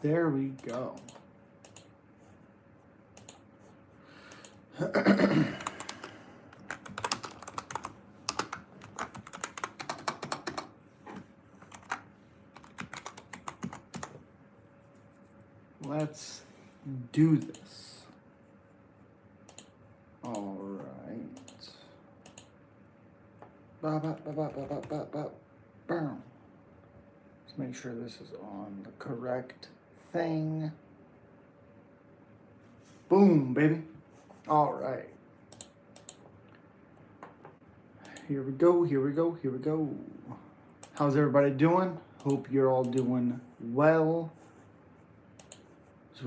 There we go. Let's do this. All right. Let's make sure this is on the correct thing. Boom, baby. All right. Here we go, here we go, here we go. How's everybody doing? Hope you're all doing well. Just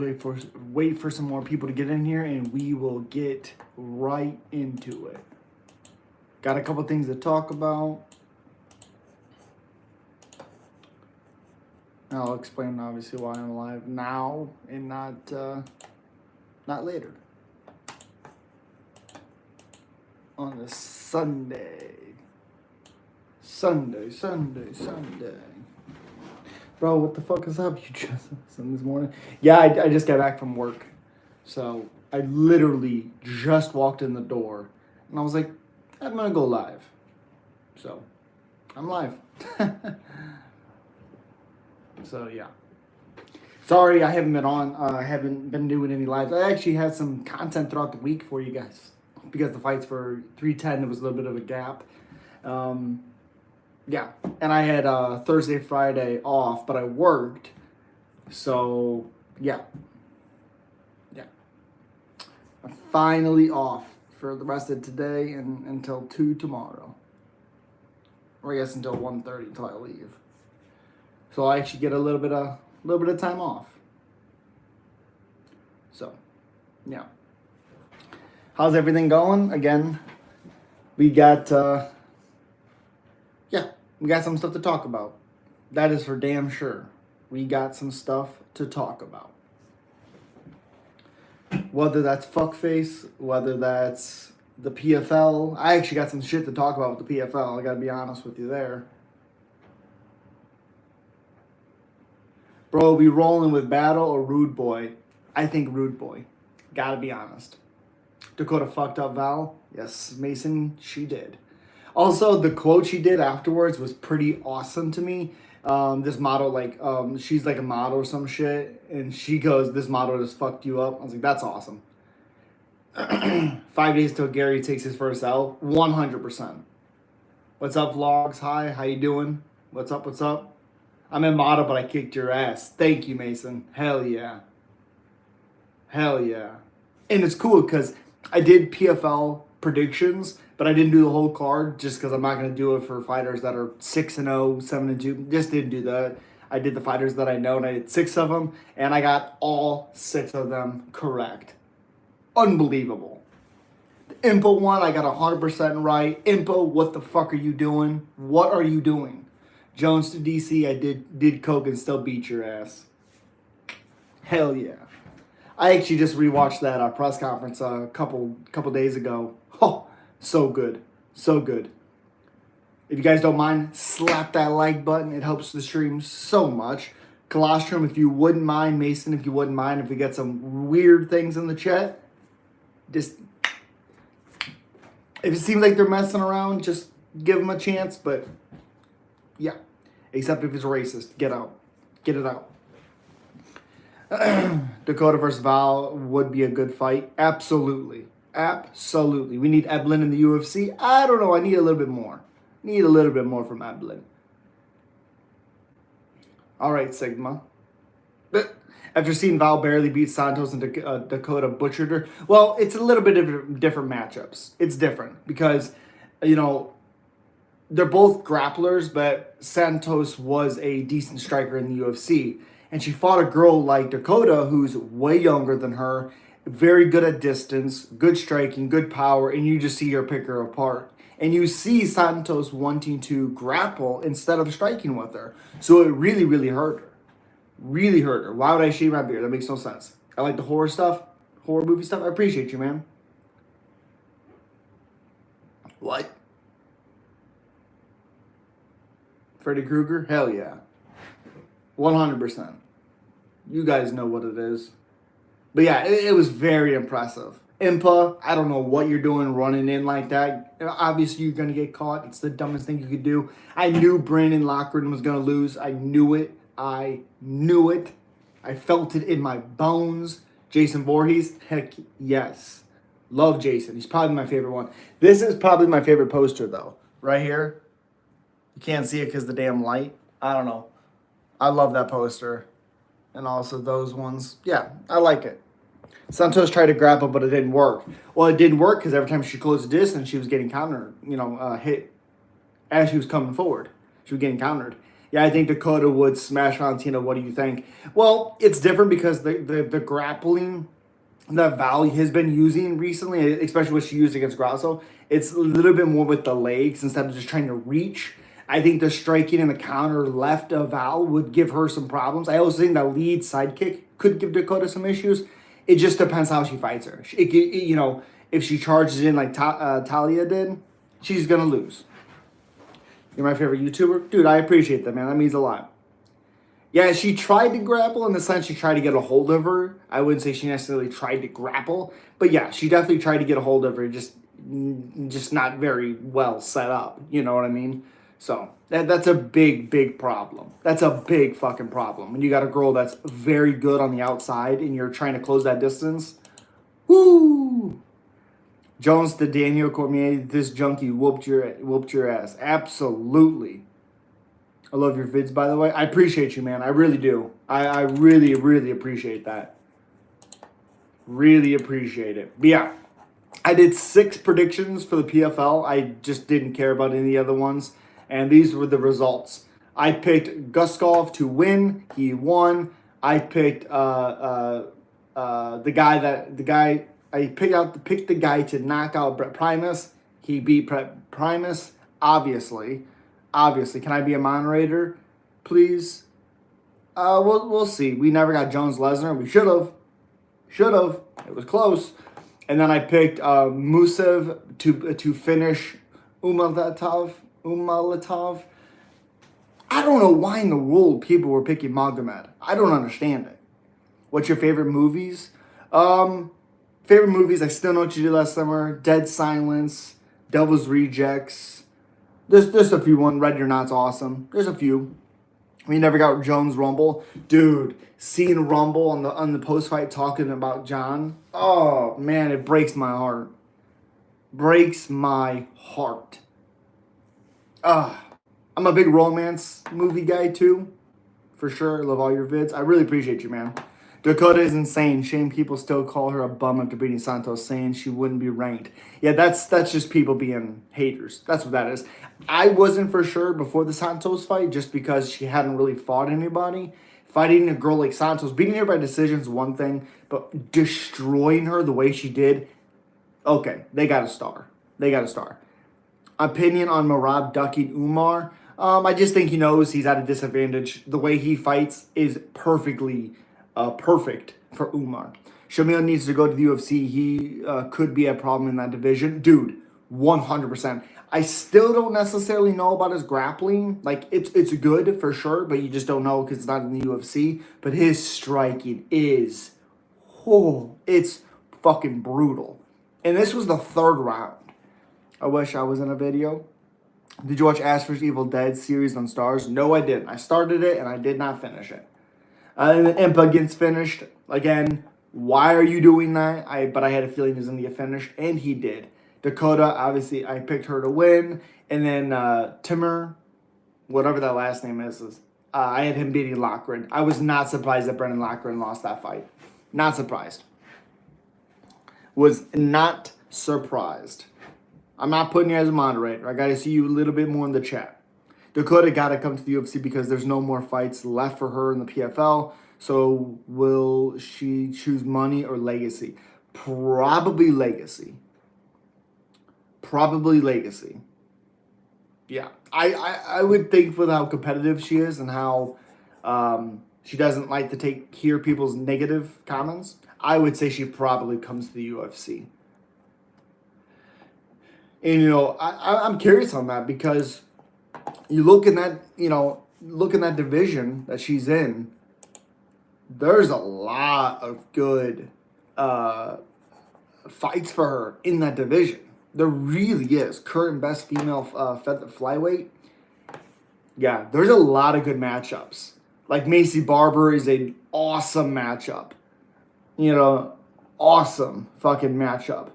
wait for some more people to get in here and we will get right into it. Got a couple things to talk about. I'll explain obviously why I'm live now and not later. On a Sunday. Sunday. Bro, what the fuck is up? You just this morning? Yeah, I just got back from work. So I literally just walked in the door and I was like, I'm gonna go live. So I'm live. So yeah. Sorry I haven't been on. I haven't been doing any lives. I actually had some content throughout the week for you guys. Because the fights for 310, there was a little bit of a gap. Yeah, and I had Thursday, Friday off, but I worked. So, yeah. I'm finally off for the rest of today and until 2 tomorrow. Or I guess until 1:30 until I leave. So I actually get a little bit of time off. So, yeah. How's everything going? Again, we got we got some stuff to talk about. That is for damn sure. We got some stuff to talk about. Whether that's fuckface, whether that's the PFL. I actually got some shit to talk about with the PFL. I gotta be honest with you there. Bro, we rolling with Battle or Rude Boy? I think Rude Boy. Gotta be honest. Dakota fucked up Val. Yes, Mason, she did. Also, the quote she did afterwards was pretty awesome to me. This model, she's like a model or some shit, and she goes, this model just fucked you up. I was like, that's awesome. 5 days till Gary takes his first L. 100%. What's up, Vlogs? Hi, how you doing? What's up? I'm in model, but I kicked your ass. Thank you, Mason. Hell yeah. And it's cool because I did PFL predictions, but I didn't do the whole card just because I'm not going to do it for fighters that are 6-0, 7-2. Just didn't do that. I did the fighters that I know, and I did 6 of them, and I got all 6 of them correct. Unbelievable. The Impo one, I got 100% right. Impo, what the fuck are you doing? What are you doing? Jones to DC, I did coke and still beat your ass. Hell yeah. I actually just rewatched that press conference a couple days ago. Oh, so good. If you guys don't mind, slap that like button. It helps the stream so much. Colostrum, if you wouldn't mind. Mason, if you wouldn't mind. If we get some weird things in the chat, just... If it seems like they're messing around, just give them a chance. But, yeah. Except if it's racist. Get out. Get it out. Dakota versus Val would be a good fight. Absolutely. We need Eblin in the UFC. I don't know. I need a little bit more. From Eblin. All right, Sigma. After seeing Val barely beat Santos and Dakota butchered her. Well, it's a little bit of different matchups. It's different because, they're both grapplers, but Santos was a decent striker in the UFC. And she fought a girl like Dakota who's way younger than her, very good at distance, good striking, good power, and you just see her pick her apart. And you see Santos wanting to grapple instead of striking with her. So it really, really hurt her. Why would I shave my beard? That makes no sense. I like the horror movie stuff. I appreciate you, man. What? Freddy Krueger? Hell yeah. 100%. You guys know what it is. But yeah, it was very impressive. Impa, I don't know what you're doing running in like that. Obviously, you're going to get caught. It's the dumbest thing you could do. I knew Brandon Lochran was going to lose. I knew it. I knew it. I felt it in my bones. Jason Voorhees, heck yes. Love Jason. He's probably my favorite one. This is probably my favorite poster, though. Right here. You can't see it because the damn light. I don't know. I love that poster. And also those ones. Yeah, I like it. Santos tried to grapple, but it didn't work. Well, it didn't work because every time she closed the distance, she was getting hit as she was coming forward. She was getting countered. Yeah, I think Dakota would smash Valentina. What do you think? Well, it's different because the grappling that Val has been using recently, especially what she used against Grasso, it's a little bit more with the legs instead of just trying to reach. I think the striking and the counter left of Val would give her some problems. I also think the lead sidekick could give Dakota some issues. It just depends how she fights her. If she charges in like Talia did, she's going to lose. You're my favorite YouTuber? Dude, I appreciate that, man. That means a lot. Yeah, she tried to grapple in the sense she tried to get a hold of her. I wouldn't say she necessarily tried to grapple. But yeah, she definitely tried to get a hold of her. Just not very well set up. You know what I mean? So that's a big, big problem. That's a big fucking problem. When you got a girl that's very good on the outside and you're trying to close that distance. Woo! Jones to Daniel Cormier, this junkie whooped your ass. Absolutely. I love your vids, by the way. I appreciate you, man. I really do. I really, really appreciate that. Really appreciate it. But yeah, I did 6 predictions for the PFL. I just didn't care about any other ones. And these were the results. I picked Guskov to win. He won. I picked I picked the guy to knock out Brett Primus. He beat Brett Primus. Obviously. Can I be a moderator, please? We'll see. We never got Jones Lesnar. We should have. It was close. And then I picked Musev to finish Umalatov. I don't know why in the world people were picking Magomed. I don't understand it. What's your favorite movies? Favorite movies, I Still Know What You Did Last Summer, Dead Silence, Devil's Rejects. There's a few. Ready or Not's awesome. There's a few. We never got Jones Rumble. Dude, seeing Rumble on the post-fight talking about John. Oh, man, it breaks my heart. Breaks my heart. I'm a big romance movie guy, too. For sure. Love all your vids. I really appreciate you, man. Dakota is insane. Shame people still call her a bum after beating Santos, saying she wouldn't be ranked. Yeah, that's just people being haters. That's what that is. I wasn't for sure before the Santos fight just because she hadn't really fought anybody. Fighting a girl like Santos, beating her by decision is one thing, but destroying her the way she did, okay, they got a star. Opinion on Marab ducking Umar. I just think he knows he's at a disadvantage. The way he fights is perfectly perfect for Umar. Shamil needs to go to the UFC. He could be a problem in that division. Dude, 100%. I still don't necessarily know about his grappling. Like, it's good for sure, but you just don't know because it's not in the UFC. But his striking is, it's fucking brutal. And this was the 3rd round. I wish I was in a video. Did you watch Ash vs. Evil Dead series on Stars? No, I didn't. I started it and I did not finish it. And then Impa gets finished. Again, why are you doing that? But I had a feeling he was going to get finished, and he did. Dakota, obviously, I picked her to win. And then Timur, whatever that last name is I had him beating Lochran. I was not surprised that Brendan Lochran lost that fight. Not surprised. Was not surprised. I'm not putting you as a moderator. I got to see you a little bit more in the chat. Dakota got to come to the UFC because there's no more fights left for her in the PFL. So will she choose money or legacy? Probably legacy. Yeah. I would think with how competitive she is and how she doesn't like to hear people's negative comments, I would say she probably comes to the UFC. And, I'm curious on that because you look in that division that she's in, there's a lot of good fights for her in that division. There really is. Current best female flyweight. Yeah, there's a lot of good matchups. Like Macy Barber is an awesome matchup. You know, awesome fucking matchup.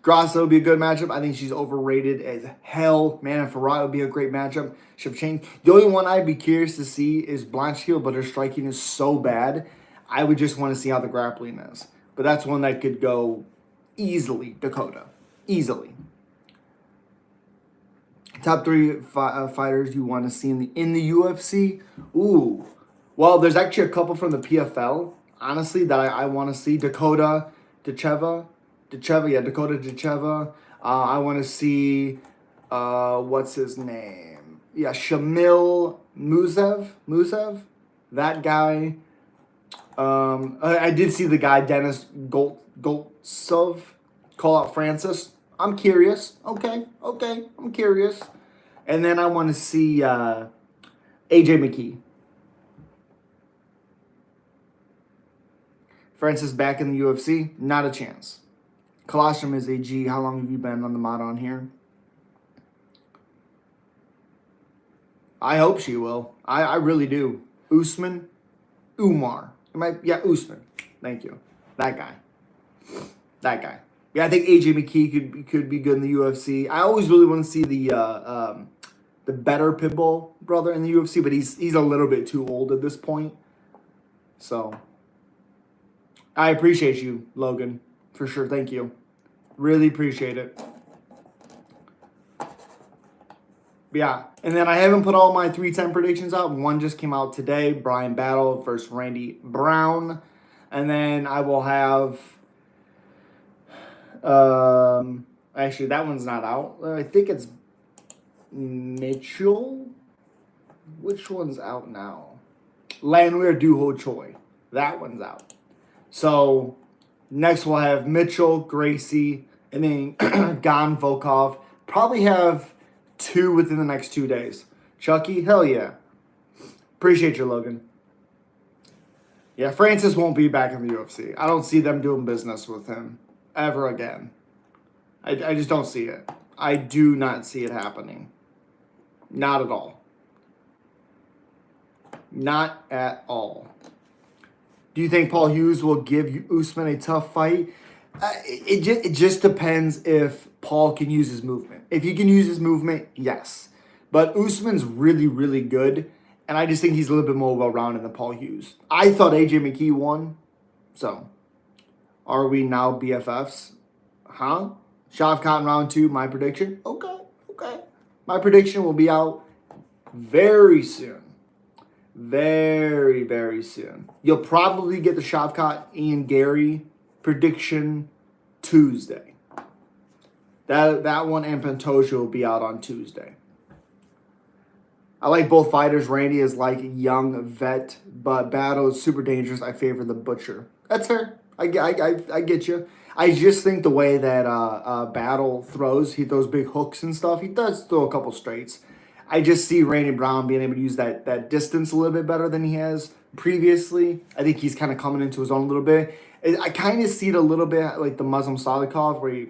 Grasso would be a good matchup. I think she's overrated as hell. Man, and Farah would be a great matchup. Shevchenko. The only one I'd be curious to see is Blanchfield, but her striking is so bad. I would just want to see how the grappling is. But that's one that could go easily, Dakota. Easily. Top three fighters you want to see in the UFC? Ooh. Well, there's actually a couple from the PFL, honestly, that I want to see. Dakota Ditcheva. Dakota Ditcheva. I want to see, what's his name? Yeah, Shamil Musev. That guy. I did see the guy, Dennis Goltsov, call out Francis. I'm curious. Okay, I'm curious. And then I want to see AJ McKee. Francis back in the UFC? Not a chance. Colostrum is a G. How long have you been on the mod on here? I hope she will. I really do. Usman? Umar. Usman. Thank you. That guy. Yeah, I think AJ McKee could be good in the UFC. I always really want to see the better Pitbull brother in the UFC, but he's a little bit too old at this point. So I appreciate you, Logan, for sure. Thank you. Really appreciate it. Yeah, and then I haven't put all my 310 predictions out. One just came out today, Brian Battle versus Randy Brown. And then I will have, actually that one's not out. I think it's Mitchell. Which one's out now? Landwehr Duho Choi. That one's out. So next we'll have Mitchell, Gracie, and then Gan Volkov. Probably have 2 within the next 2 days. Chucky, hell yeah. Appreciate you, Logan. Yeah, Francis won't be back in the UFC. I don't see them doing business with him ever again. I just don't see it. I do not see it happening. Not at all. Not at all. Do you think Paul Hughes will give Usman a tough fight? It just depends if Paul can use his movement. If he can use his movement, yes. But Usman's really, really good. And I just think he's a little bit more well-rounded than Paul Hughes. I thought AJ McKee won. So, are we now BFFs? Huh? Shavkat in round 2, my prediction? Okay. My prediction will be out very soon. Very, very soon. You'll probably get the Shavkat Ian Gary prediction Tuesday. That one and Pantoja will be out on Tuesday. I like both fighters. Randy is like a young vet, but Battle is super dangerous. I favor the Butcher. That's fair. I get you. I just think the way that Battle throws, he throws big hooks and stuff. He does throw a couple straights. I just see Randy Brown being able to use that distance a little bit better than he has previously. I think he's kind of coming into his own a little bit. I kind of see it a little bit like the Muslim Salikov, where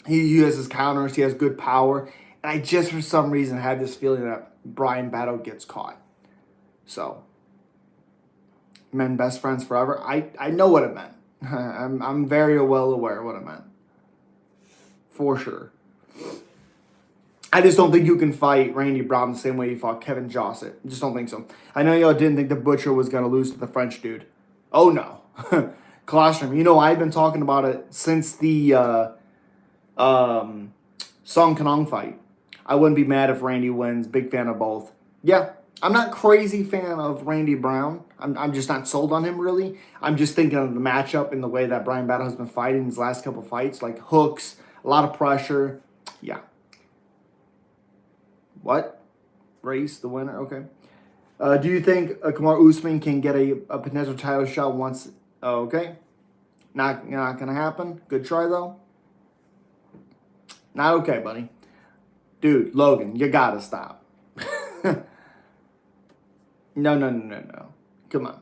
he has his counters, he has good power. And I just, for some reason, have this feeling that Brian Battle gets caught. So, men best friends forever. I know what it meant. I'm very well aware of what it meant. For sure. I just don't think you can fight Randy Brown the same way you fought Kevin Josset. Just don't think so. I know y'all didn't think the Butcher was going to lose to the French dude. Oh, no. Colostrum. You know, I've been talking about it since the Song Kanong fight. I wouldn't be mad if Randy wins. Big fan of both. Yeah, I'm not crazy fan of Randy Brown. I'm just not sold on him, really. I'm just thinking of the matchup and the way that Brian Battle has been fighting his last couple fights. Like hooks, a lot of pressure. Yeah. What? Race, the winner? Okay. Do you think Kamaru Usman can get a potential title shot once? Okay. Not going to happen. Good try, though. Not okay, buddy. Dude, Logan, you got to stop. No, no, no, no, no. Come on.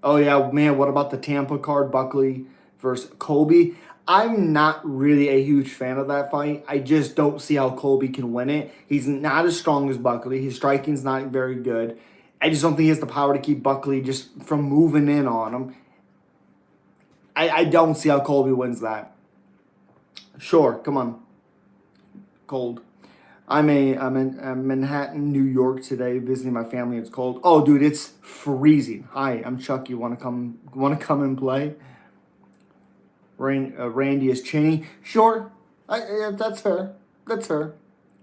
Oh yeah, man. What about the Tampa card, Buckley versus Colby? I'm not really a huge fan of that fight. I just don't see how Colby can win it. He's not as strong as Buckley. His striking's not very good. I just don't think he has the power to keep Buckley just from moving in on him. I don't see how Colby wins that. Sure, come on, cold. I'm in Manhattan, New York today, visiting my family. It's cold. Oh, dude, it's freezing. Hi, I'm Chuck. You want to come and play? Randy is Cheney. Sure, yeah, that's fair. That's fair.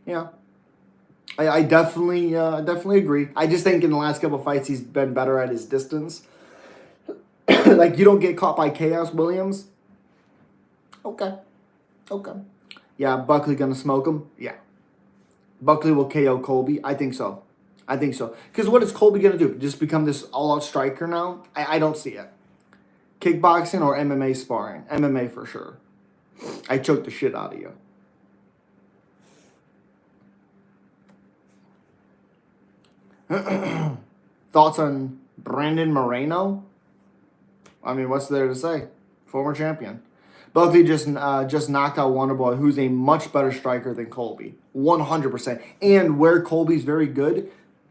Yeah, I definitely agree. I just think in the last couple of fights he's been better at his distance. Like you don't get caught by Chaos Williams. Okay, okay. Yeah, Buckley gonna smoke him. Yeah, Buckley will KO Colby. I think so. I think so. Because what is Colby gonna do? Just become this all-out striker now? I don't see it. Kickboxing or MMA sparring? MMA for sure. I choked the shit out of you. Thoughts on Brandon Moreno? I mean, what's there to say? Former champion. Buckley just knocked out Wonderboy, who's a much better striker than Colby. 100%. And where Colby's very good,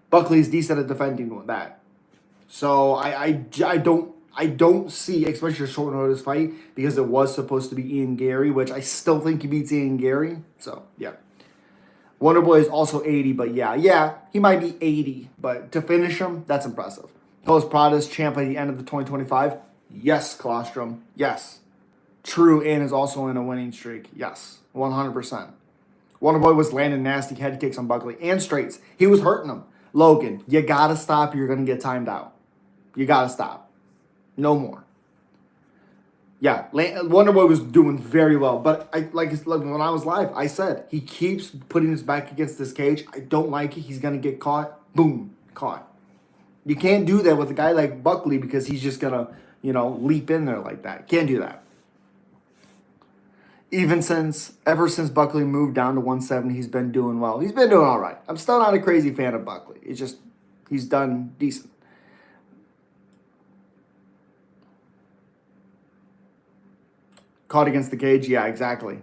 Buckley's decent at defending that. So I don't see, especially a short notice fight, because it was supposed to be Ian Gary, which I still think he beats Ian Gary. So yeah. Wonderboy is also 80, but yeah, he might be 80, but to finish him, that's impressive. Carlos Prada's champ at the end of the 2025. Yes, Colostrum. Yes. True, and is also in a winning streak. Yes, 100%. Wonderboy was landing nasty head kicks on Buckley and straights. He was hurting him. Logan, you gotta stop. You're gonna get timed out. You gotta stop. No more. Yeah, Wonderboy was doing very well, but like when I was live, I said he keeps putting his back against this cage. I don't like it. He's gonna get caught. Boom, caught. You can't do that with a guy like Buckley because he's just gonna leap in there like that. Can't do that. Ever since Buckley moved down to 170, he's been doing well. He's been doing all right. I'm still not a crazy fan of Buckley. It's just he's done decent. Caught against the cage? Yeah, exactly.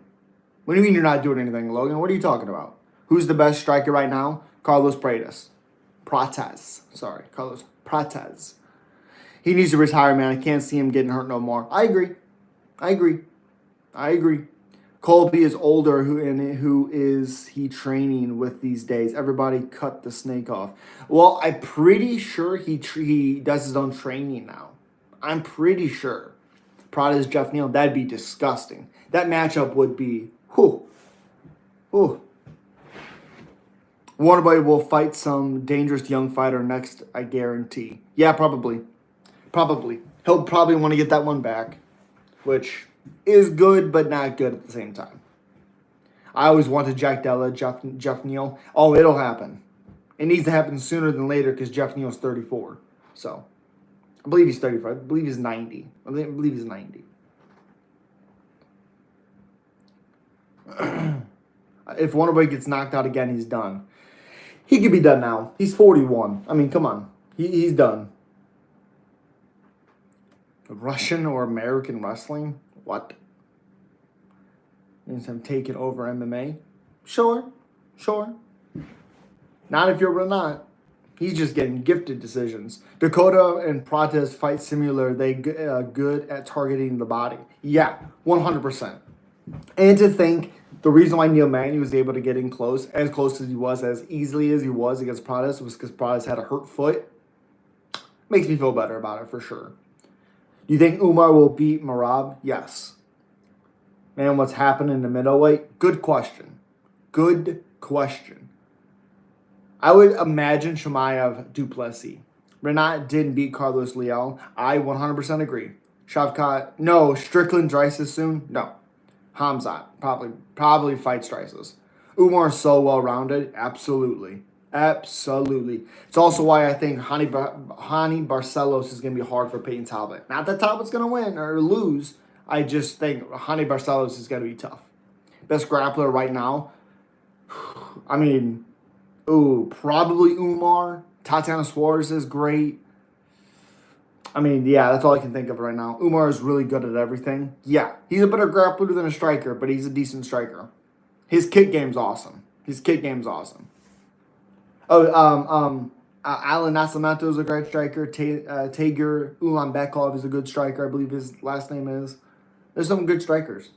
What do you mean you're not doing anything, Logan? What are you talking about? Who's the best striker right now? Carlos Prates. Carlos Prates. He needs to retire, man. I can't see him getting hurt no more. I agree. Colby is older, who is he training with these days? Everybody cut the snake off. Well, I'm pretty sure he does his own training now. I'm pretty sure. Prada's Jeff Neal, that'd be disgusting. That matchup would be, whew. Wonderboy will fight some dangerous young fighter next, I guarantee. Yeah, probably. He'll probably want to get that one back, which is good but not good at the same time. I always wanted Jack Della, Jeff Neal. Oh, it'll happen. It needs to happen sooner than later because Jeff Neal's 34. So, I believe he's 35. I believe he's 90. I believe he's 90. If Wonderboy gets knocked out again, he's done. He could be done now. He's 41. I mean, come on. He's done. Russian or American wrestling? What? Means I'm taking over MMA? Sure. Not if you're not. He's just getting gifted decisions. Dakota and Prates fight similar. They good at targeting the body. Yeah, 100%. And to think the reason why Neil Magny was able to get in close as he was, as easily as he was against Prates, was because Prates had a hurt foot. Makes me feel better about it for sure. Do you think Umar will beat Merab? Yes. Man, what's happened in the middleweight? Good question. I would imagine Shemaev Duplessis. Renat didn't beat Carlos Leal. I 100% agree. Shavkat, no. Strickland Drysis soon? No. Hamzat, probably fights Drysis. Umar is so well-rounded. Absolutely. It's also why I think Hani Barcelos is going to be hard for Peyton Talbot. Not that Talbot's going to win or lose. I just think Hani Barcelos is going to be tough. Best grappler right now. I mean, Ooh, probably Umar. Tatiana Suarez is great. I mean, yeah, that's all I can think of right now. Umar is really good at everything. Yeah, he's a better grappler than a striker, but he's a decent striker. His kick game's awesome. His kick game's awesome. Oh, Alan Nascimento is a great striker. Tager Ulanbekov is a good striker. I believe his last name is. There's some good strikers.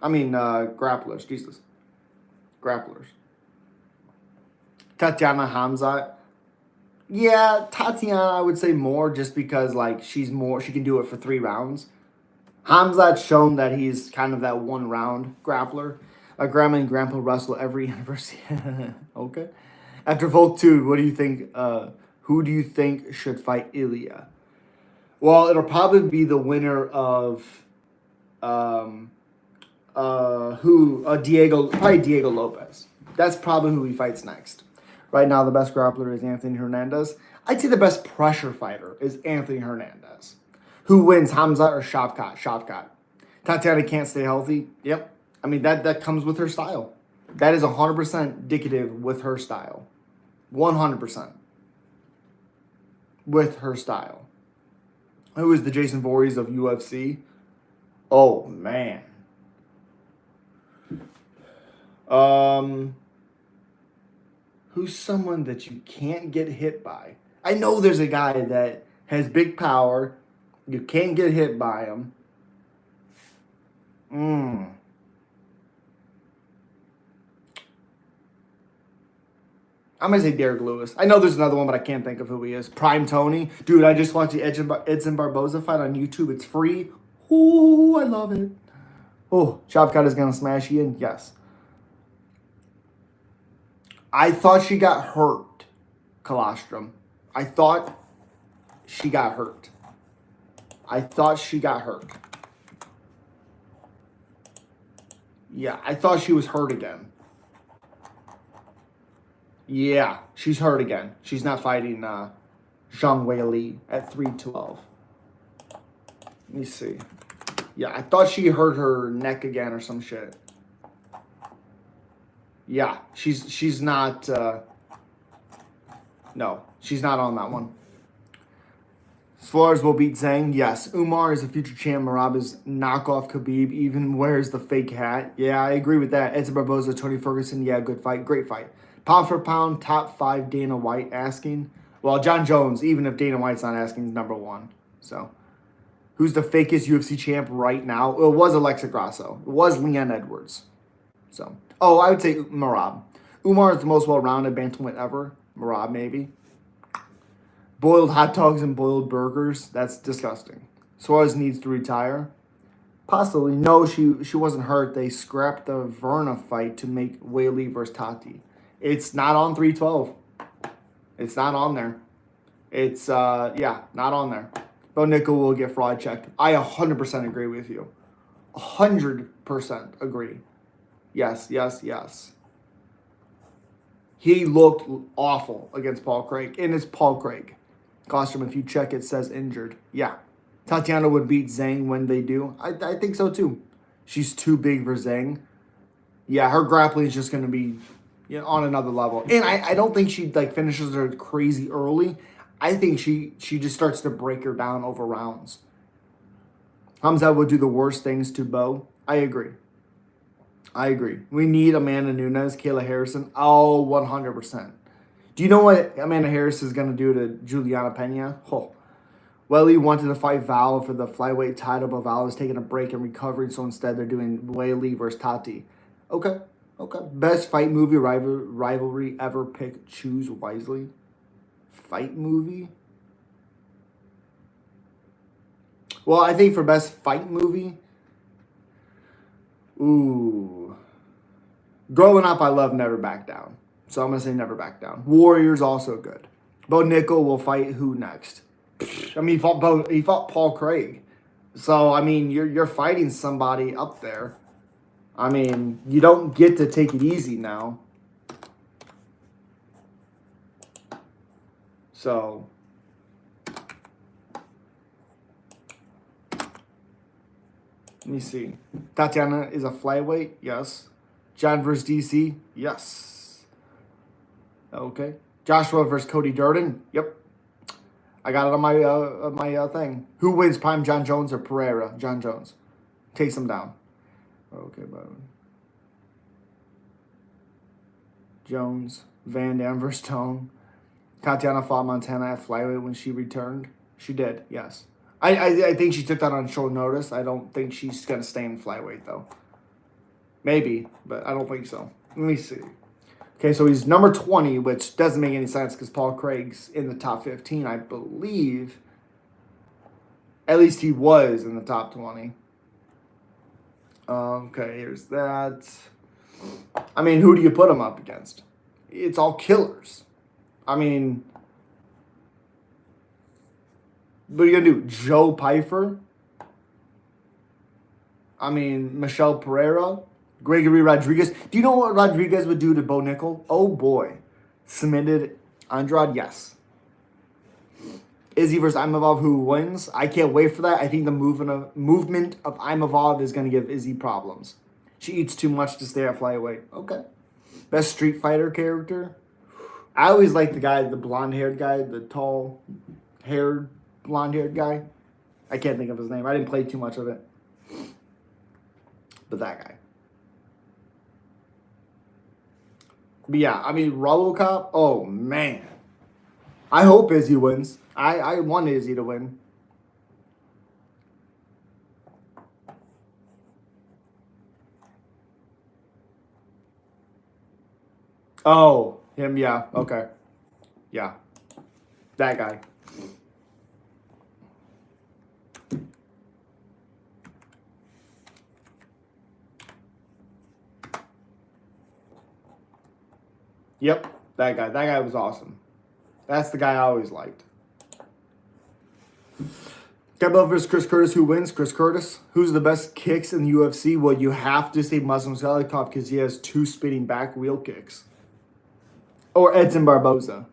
I mean, grapplers. Jesus, grapplers. Tatiana Hamzat. Yeah, Tatiana, I would say more just because like she's more. She can do it for 3 rounds. Hamzat's shown that he's kind of that 1 round grappler. Grandma and Grandpa wrestle every anniversary. Okay. After Volt 2, what do you think? Who do you think should fight Ilya? Well, it'll probably be the winner of probably Diego Lopez. That's probably who he fights next. Right now, the best grappler is Anthony Hernandez. I'd say the best pressure fighter is Anthony Hernandez. Who wins, Hamza or Shavkat? Shavkat. Tatiana can't stay healthy. Yep. I mean, that comes with her style. That is 100% indicative with her style. 100% with her style. Who is the Jason Voorhees of UFC? Oh, man. Who's someone that you can't get hit by? I know there's a guy that has big power. You can't get hit by him. I'm going to say Derek Lewis. I know there's another one, but I can't think of who he is. Prime Tony. Dude, I just watched the Edson Barboza fight on YouTube. It's free. Ooh, I love it. Oh, Shavkat is going to smash Ian? Yes. I thought she got hurt, Colostrum. I thought she got hurt. Yeah, I thought she was hurt again. Yeah, she's hurt again. She's not fighting Zhang Weili at 312. Let me see. Yeah, I thought she hurt her neck again or some shit. Yeah, she's not. No, she's not on that one. Suarez will beat Zhang. Yes, Umar is a future champ. Marab is knockoff Khabib. Even wears the fake hat. Yeah, I agree with that. Edson Barboza, Tony Ferguson. Yeah, good fight. Great fight. Pound for pound, top 5 Dana White asking. Well, John Jones, even if Dana White's not asking, is number 1. So, who's the fakest UFC champ right now? It was Alexa Grasso. It was Leanne Edwards. So, I would say Marab. Umar is the most well-rounded bantamweight ever. Marab, maybe. Boiled hot dogs and boiled burgers. That's disgusting. Suarez needs to retire. Possibly. No, she wasn't hurt. They scrapped the Verna fight to make Weili versus Tati. It's not on 312. It's not on there. It's, not on there. Bo Nickel will get fraud checked. I 100% agree with you. 100% agree. Yes. He looked awful against Paul Craig. And it's Paul Craig. Costume, if you check, it says injured. Yeah. Tatiana would beat Zhang when they do. I think so, too. She's too big for Zhang. Yeah, her grappling is just going to be on another level. And I don't think she finishes her crazy early. I think she just starts to break her down over rounds. Hamza would do the worst things to Bo. I agree. We need Amanda Nunes, Kayla Harrison. Oh, 100%. Do you know what Amanda Harris is going to do to Juliana Pena? Oh. Weili wanted to fight Val for the flyweight title, but Val is taking a break and recovering, so instead they're doing Weili versus Tati. Okay. Best fight movie rivalry ever. Pick, choose wisely. Fight movie? Well, I think for best fight movie, growing up, I love Never Back Down. So I'm going to say Never Back Down. Warriors also good. Bo Nickel will fight who next? I mean, he fought Paul Craig. So, I mean, you're fighting somebody up there. I mean, you don't get to take it easy now. So, let me see. Tatiana is a flyweight? Yes. John versus DC? Yes. Okay. Joshua versus Cody Durden. Yep. I got it on my thing. Who wins, Prime John Jones or Pereira? John Jones. Takes him down. Okay, but Jones. Van Dam versus Tone. Tatiana fought Montana at flyweight when she returned. She did, yes. I think she took that on short notice. I don't think she's going to stay in flyweight, though. Maybe, but I don't think so. Let me see. Okay, so he's number 20, which doesn't make any sense because Paul Craig's in the top 15, I believe. At least he was in the top 20. Okay, here's that. I mean, who do you put him up against? It's all killers. I mean, what are you going to do? Joe Pyfer? I mean, Michelle Pereira? Gregory Rodriguez. Do you know what Rodriguez would do to Bo Nickel? Oh, boy. Submitted Andrade? Yes. Izzy versus Imavov, who wins? I can't wait for that. I think the movement of Imavov is going to give Izzy problems. She eats too much to stay at flyweight. Okay. Best Street Fighter character? I always like the guy, the blonde-haired guy, the tall-haired, blonde-haired guy. I can't think of his name. I didn't play too much of it. But that guy. But yeah, I mean, RoboCop, oh, man. I hope Izzy wins. I want Izzy to win. Oh, him, yeah, okay. Yeah, that guy. Yep, that guy. That guy was awesome. That's the guy I always liked. Khabib versus Chris Curtis. Who wins? Chris Curtis. Who's the best kicks in the UFC? Well, you have to say Muslim Salikov because he has 2 spinning back wheel kicks. Or Edson Barboza.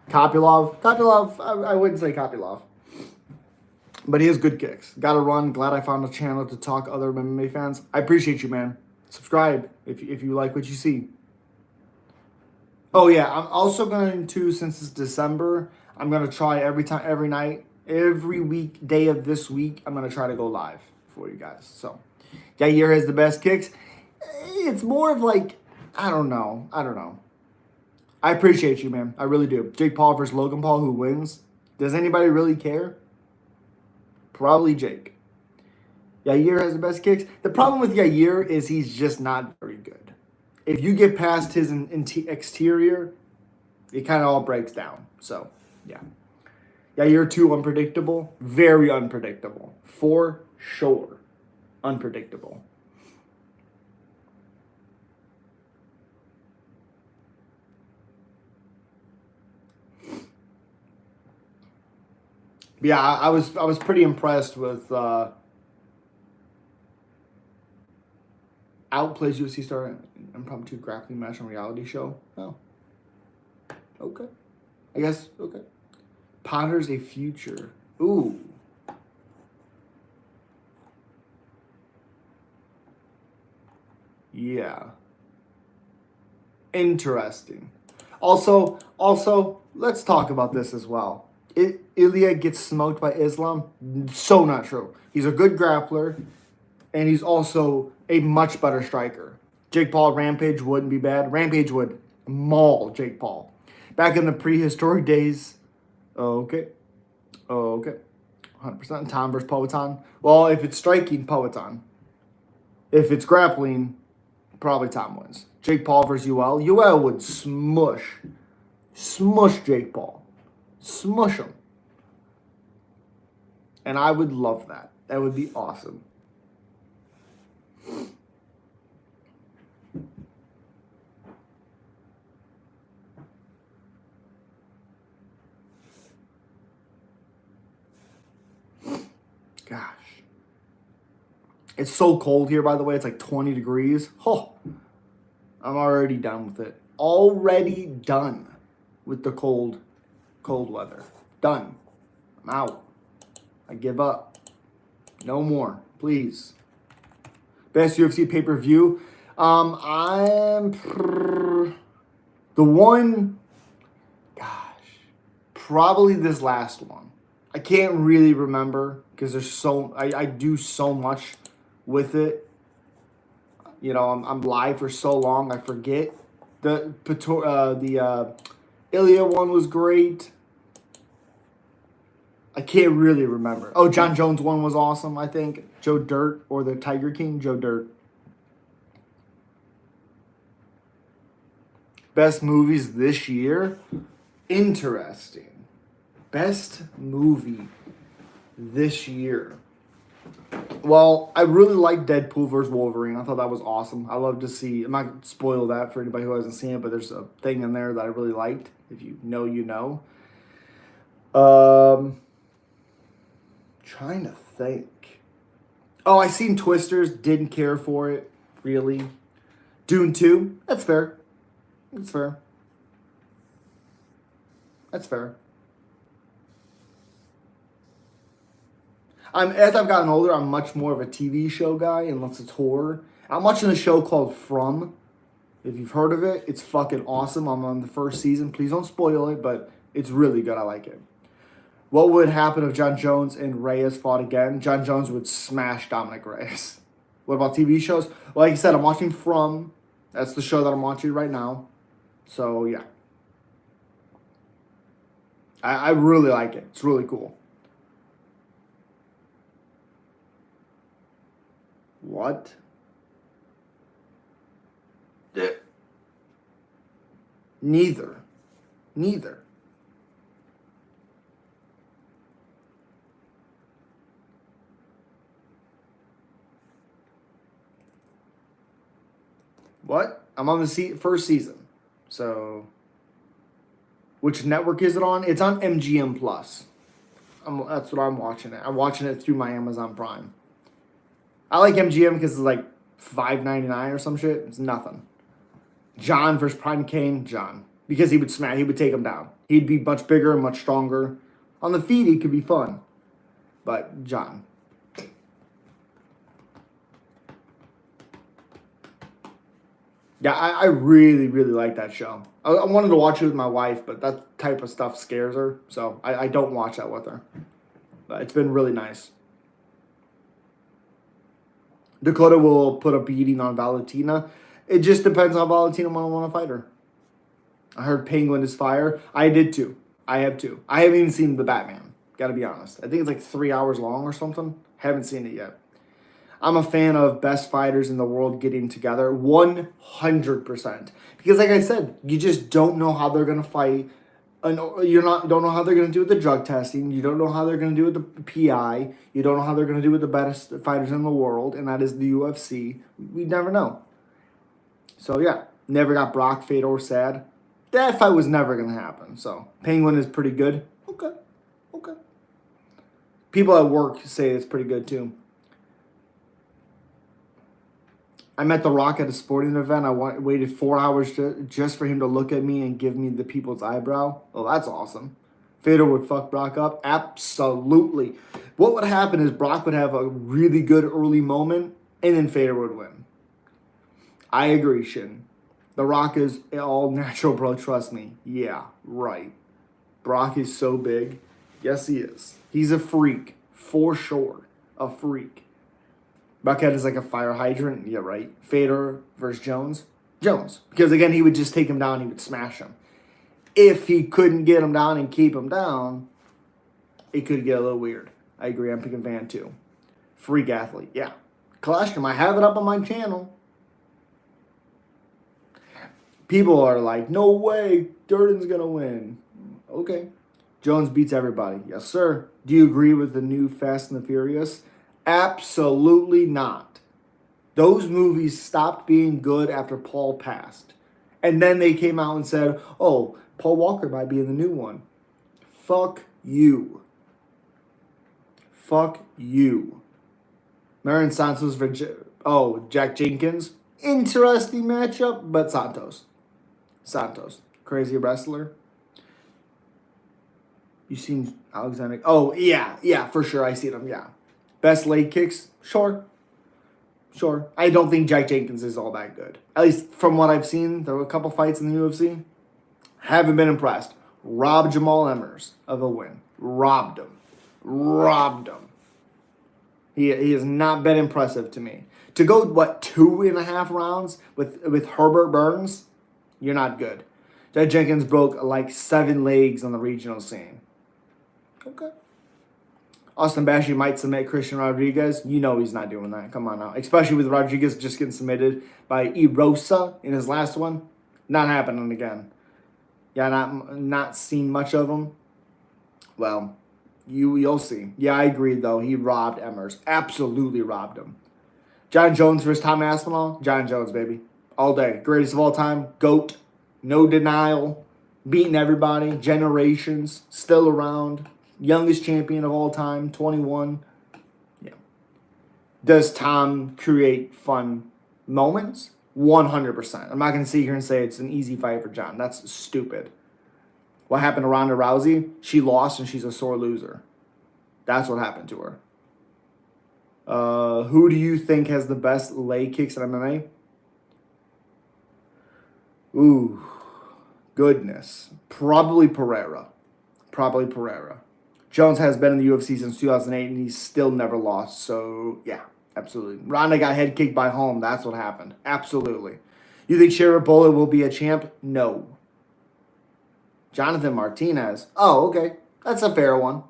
Kopylov, I wouldn't say Kopylov. But he has good kicks. Gotta run. Glad I found a channel to talk other MMA fans. I appreciate you, man. Subscribe if you like what you see. Oh, yeah. I'm also going to, since it's December, I'm going to try every night, every weekday of this week, I'm going to try to go live for you guys. So, Yair has the best kicks. It's more of like, I don't know. I appreciate you, man. I really do. Jake Paul versus Logan Paul, who wins? Does anybody really care? Probably Jake. Yair has the best kicks. The problem with Yair is he's just not very good. If you get past his exterior, it kind of all breaks down. So, yeah. Yair 2, unpredictable. Very unpredictable. For sure. Unpredictable. Yeah, I was pretty impressed with outplays UFC star impromptu grappling match on reality show. Oh, okay. I guess okay. Ponders a future. Ooh. Yeah. Interesting. Also, let's talk about this as well. Ilya gets smoked by Islam. So not true. He's a good grappler, and he's also a much better striker. Jake Paul, Rampage wouldn't be bad. Rampage would maul Jake Paul. Back in the prehistoric days, okay. 100%. Tom versus Poatan. Well, if it's striking, Poatan. If it's grappling, probably Tom wins. Jake Paul versus UL. UL would smush Jake Paul. Smush him. And I would love that. That would be awesome. Gosh. It's so cold here, by the way. It's like 20 degrees. Oh, I'm already done with it. Already done with the cold weather. Done. I'm out. I give up. No more. Please. Best UFC pay-per-view. The The one, gosh, probably this last one. I can't really remember because I do so much with it. You know, I'm live for so long, I forget. The Ilya one was great. I can't really remember. Oh, John Jones one was awesome, I think. Joe Dirt or the Tiger King, Joe Dirt. Best movies this year? Interesting. Best movie this year. Well, I really liked Deadpool vs. Wolverine. I thought that was awesome. I love to see. I'm not going to spoil that for anybody who hasn't seen it, but there's a thing in there that I really liked. If you know, you know. Trying to think. Oh, I seen Twisters. Didn't care for it, really. Dune 2. That's fair. That's fair. That's fair. As I've gotten older, I'm much more of a TV show guy, unless it's horror. I'm watching a show called From. If you've heard of it, it's fucking awesome. I'm on the first season. Please don't spoil it, but it's really good. I like it. What would happen if John Jones and Reyes fought again? John Jones would smash Dominic Reyes. What about TV shows? Well, like I said, I'm watching From. That's the show that I'm watching right now. So, yeah. I really like it. It's really cool. What? Neither. What? I'm on the first season. So, which network is it on? It's on MGM Plus. That's what I'm watching it. I'm watching it through my Amazon Prime. I like MGM because it's like $5.99 or some shit. It's nothing. John versus Prime Kane, John. Because he would take him down. He'd be much bigger and much stronger. On the feet, he could be fun. But John. Yeah, I really, really like that show. I wanted to watch it with my wife, but that type of stuff scares her. So I don't watch that with her. But it's been really nice. Dakota will put a beating on Valentina. It just depends on Valentina when I want to fight her. I heard Penguin is fire. I did too. I have too. I haven't even seen The Batman. Gotta be honest. I think it's like 3 hours long or something. Haven't seen it yet. I'm a fan of best fighters in the world getting together 100%. Because like I said, you just don't know how they're going to fight. Don't know how they're going to do with the drug testing. You don't know how they're going to do with the PI. You don't know how they're going to do with the best fighters in the world, and that is the UFC. We never know. So yeah, never got Brock, Fedor, sad. That fight was never going to happen. So Penguin is pretty good. Okay. People at work say it's pretty good too. I met The Rock at a sporting event. I waited 4 hours just for him to look at me and give me the people's eyebrow. Oh, that's awesome. Fedor would fuck Brock up? Absolutely. What would happen is Brock would have a really good early moment, and then Fedor would win. I agree, Shin. The Rock is all natural, bro. Trust me. Yeah, right. Brock is so big. Yes, he is. He's a freak. For sure. A freak. Buckhead is like a fire hydrant. Yeah, right. Fedor versus Jones. Jones. Because, again, he would just take him down. He would smash him. If he couldn't get him down and keep him down, it could get a little weird. I agree. I'm picking Van, too. Freak athlete. Yeah. Colostrum. I have it up on my channel. People are like, no way. Durden's going to win. Okay. Jones beats everybody. Yes, sir. Do you agree with the new Fast and the Furious? Absolutely not. Those movies stopped being good after Paul passed. And then they came out and said, oh, Paul Walker might be in the new one. Fuck you. Fuck you. Marion Santos for Jack Jenkins. Interesting matchup, but Santos. Crazy wrestler. You seen Alexander? Oh, yeah, for sure. I seen him, yeah. Best leg kicks? Sure. I don't think Jack Jenkins is all that good. At least from what I've seen. There were a couple fights in the UFC. Haven't been impressed. Robbed Jamal Emmers of a win. Robbed him. Robbed him. He has not been impressive to me. To go, 2.5 rounds with Herbert Burns, you're not good. Jed Jenkins broke like 7 legs on the regional scene. Okay. Austin Bashy might submit Christian Rodriguez. You know he's not doing that. Come on now. Especially with Rodriguez just getting submitted by Erosa in his last one. Not happening again. Yeah, not seen much of him. Well, you'll see. Yeah, I agree, though. He robbed Emmers. Absolutely robbed him. John Jones versus Tom Aspinall. John Jones, baby. All day. Greatest of all time. GOAT. No denial. Beating everybody. Generations. Still around. Youngest champion of all time. 21. Yeah. Does Tom create fun moments? 100%. I'm not going to sit here and say it's an easy fight for John. That's stupid. What happened to Ronda Rousey? She lost and she's a sore loser. That's what happened to her. Who do you think has the best leg kicks in MMA? Ooh, goodness. Probably Pereira. Jones has been in the UFC since 2008 and he's still never lost. So, yeah, absolutely. Ronda got head kicked by Holm. That's what happened. Absolutely. You think Shara Bullet will be a champ? No. Jonathan Martinez. Oh, okay. That's a fair one.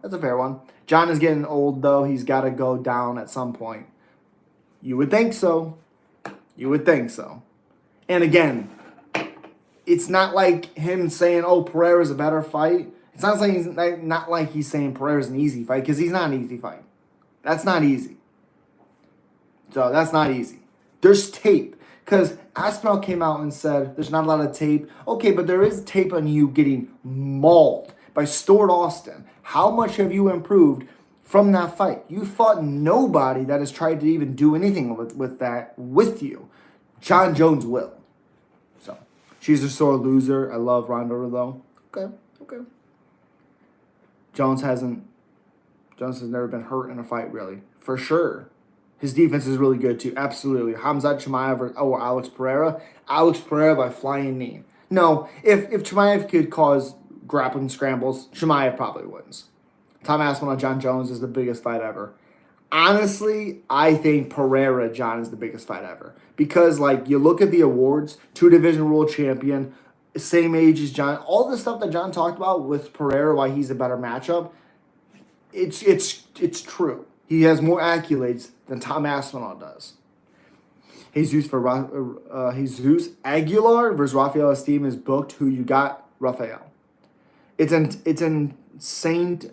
John is getting old, though. He's got to go down at some point. You would think so. And again, it's not like him saying, oh, Pereira's a better fight. It's not like he's saying Pereira's an easy fight, because he's not an easy fight. That's not easy. So that's not easy. There's tape. Because Aspinall came out and said there's not a lot of tape. Okay, but there is tape on you getting mauled by Stuart Austin. How much have you improved from that fight? You fought nobody that has tried to even do anything with that with you. John Jones will. So, she's a sore loser. I love Ronda, though. Okay. Jones has never been hurt in a fight, really. For sure. His defense is really good, too. Absolutely. Khamzat Chimaev or Alex Pereira. Alex Pereira by flying knee. No, if Chimaev could cause grappling scrambles, Chimaev probably wins. Tom Aspinall, John Jones is the biggest fight ever. Honestly, I think Pereira, John, is the biggest fight ever. Because, you look at the awards, 2-division world champion, same age as John. All the stuff that John talked about with Pereira, why he's a better matchup, it's true. He has more accolades than Tom Aspinall does. Jesus Aguilar versus Rafael Esteem is booked. Who you got? Rafael. It's insane.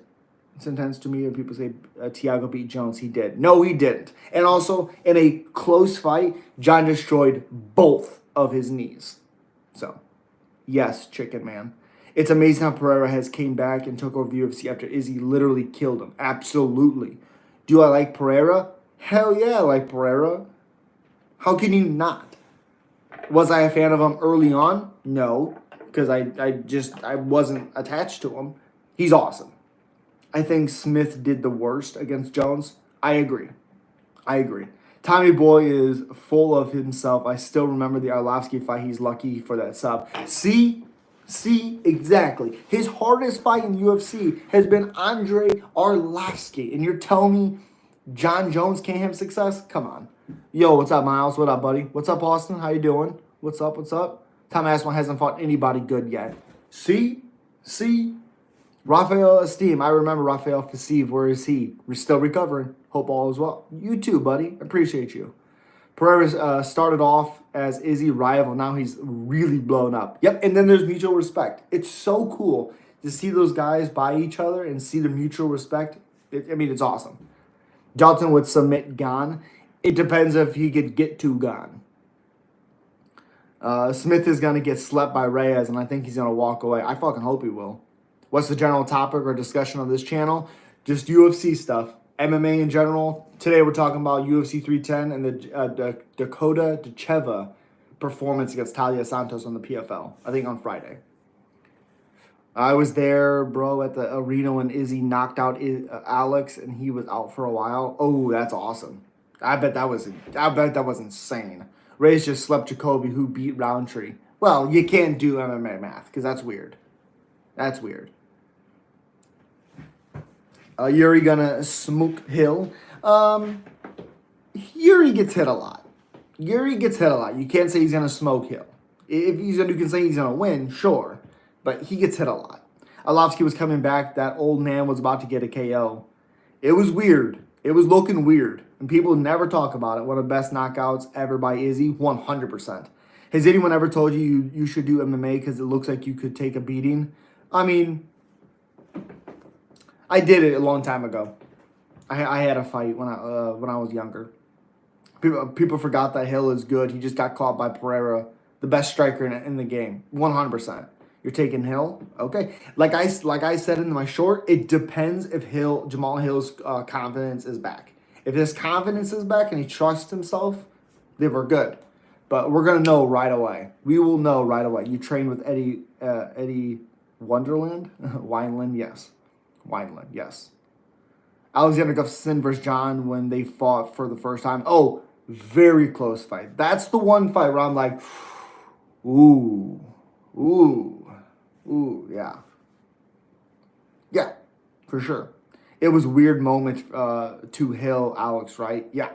It's intense to me when people say Thiago beat Jones. He did. No, he didn't. And also, in a close fight, John destroyed both of his knees. So, yes, Chicken Man. It's amazing how Pereira has came back and took over the UFC after Izzy literally killed him. Absolutely. Do I like Pereira? Hell yeah, I like Pereira. How can you not? Was I a fan of him early on? No, because I wasn't attached to him. He's awesome. I think Smith did the worst against Jones. I agree. Tommy Boy is full of himself. I still remember the Arlovsky fight. He's lucky for that sub. See, exactly. His hardest fight in UFC has been Andre Arlovsky. And you're telling me John Jones can't have success? Come on. Yo, what's up, Miles? What up, buddy? What's up, Austin? How you doing? What's up? Tom Aspinall hasn't fought anybody good yet. See? Rafael Esteem. I remember Rafael Fasib. Where is he? We're still recovering. Hope all is well. You too, buddy. Appreciate you. Pereira started off as Izzy rival. Now he's really blown up. Yep, and then there's mutual respect. It's so cool to see those guys by each other and see the mutual respect. It's awesome. Johnson would submit Gane. It depends if he could get to Gane. Smith is going to get slept by Reyes, and I think he's going to walk away. I fucking hope he will. What's the general topic or discussion on this channel? Just UFC stuff. MMA in general. Today we're talking about UFC 310 and the Dakota Ditcheva performance against Talia Santos on the PFL. I think on Friday. I was there, bro, at the arena when Izzy knocked out Alex and he was out for a while. Oh, that's awesome. I bet that was insane. Reyes just slept Jacoby, who beat Roundtree. Well, you can't do MMA math because that's weird. That's weird. Yuri gonna smoke Hill. Yuri gets hit a lot. Yuri gets hit a lot. You can't say he's gonna smoke Hill. If you can say he's gonna win, sure, but he gets hit a lot. Arlovsky was coming back. That old man was about to get a KO. It was weird. It was looking weird, and people never talk about it. One of the best knockouts ever by Izzy, 100%. Has anyone ever told you you should do MMA because it looks like you could take a beating? I mean, I did it a long time ago. I had a fight when I was younger. People forgot that Hill is good. He just got caught by Pereira, the best striker in the game, 100%. You're taking Hill, okay? Like I said in my short, it depends if Jamal Hill's confidence is back. If his confidence is back and he trusts himself, then we're good. But we're gonna know right away. We will know right away. You train with Eddie Wonderland, Wineland, yes, Wineland, yes. Alexander Gustafsson versus John when they fought for the first time. Oh, very close fight. That's the one fight where I'm like, ooh, yeah. Yeah, for sure. It was a weird moment to Hill, Alex, right? Yeah.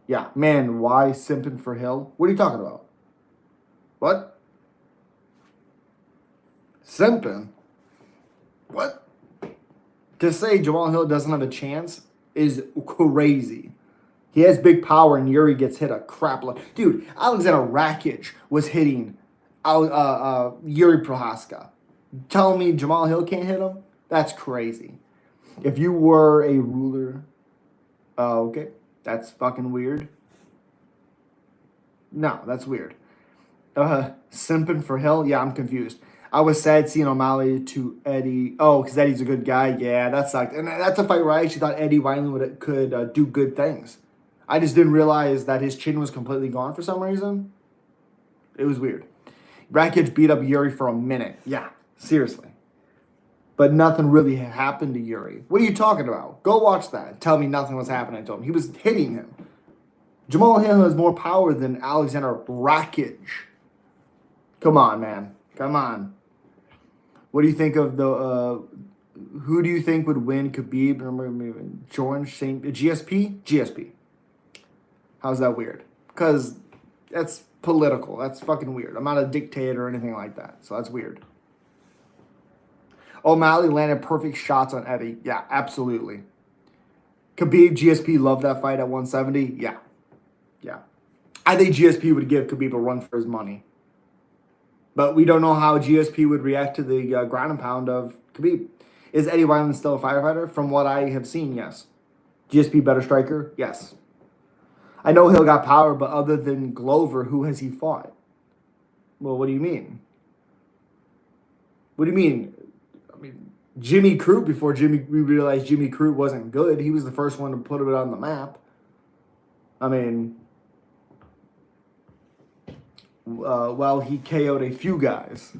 Yeah. Man, why simping for Hill? What are you talking about? What? Simping? What? To say Jamal Hill doesn't have a chance is crazy. He has big power and Yuri gets hit a crap load. Dude, Alexander Rakic was hitting Yuri Prohaska. Telling me Jamal Hill can't hit him? That's crazy. If you were a ruler, okay, that's fucking weird. No, that's weird. Simping for Hill? Yeah, I'm confused. I was sad seeing O'Malley to Eddie. Oh, because Eddie's a good guy. Yeah, that sucked. And that's a fight where I actually thought Eddie Wineland could do good things. I just didn't realize that his chin was completely gone for some reason. It was weird. Rakic beat up Yuri for a minute. Yeah, seriously. But nothing really happened to Yuri. What are you talking about? Go watch that. Tell me nothing was happening to him. He was hitting him. Jamal Hill has more power than Alexander Rakic. Come on, man. Come on. What do you think of the... who do you think would win Khabib? George St. GSP? GSP. How's that weird? Because that's political. That's fucking weird. I'm not a dictator or anything like that. So that's weird. O'Malley landed perfect shots on Eddie. Yeah, absolutely. Khabib, GSP loved that fight at 170. Yeah. Yeah. I think GSP would give Khabib a run for his money. But we don't know how GSP would react to the ground and pound of Khabib. Is Eddie Wineland still a firefighter? From what I have seen, yes. GSP better striker? Yes. I know Hill got power, but other than Glover, who has he fought? Well, what do you mean? What do you mean? I mean, Jimmy Crute, before we realized Jimmy Crute wasn't good, he was the first one to put it on the map. I mean, well, he KO'd a few guys.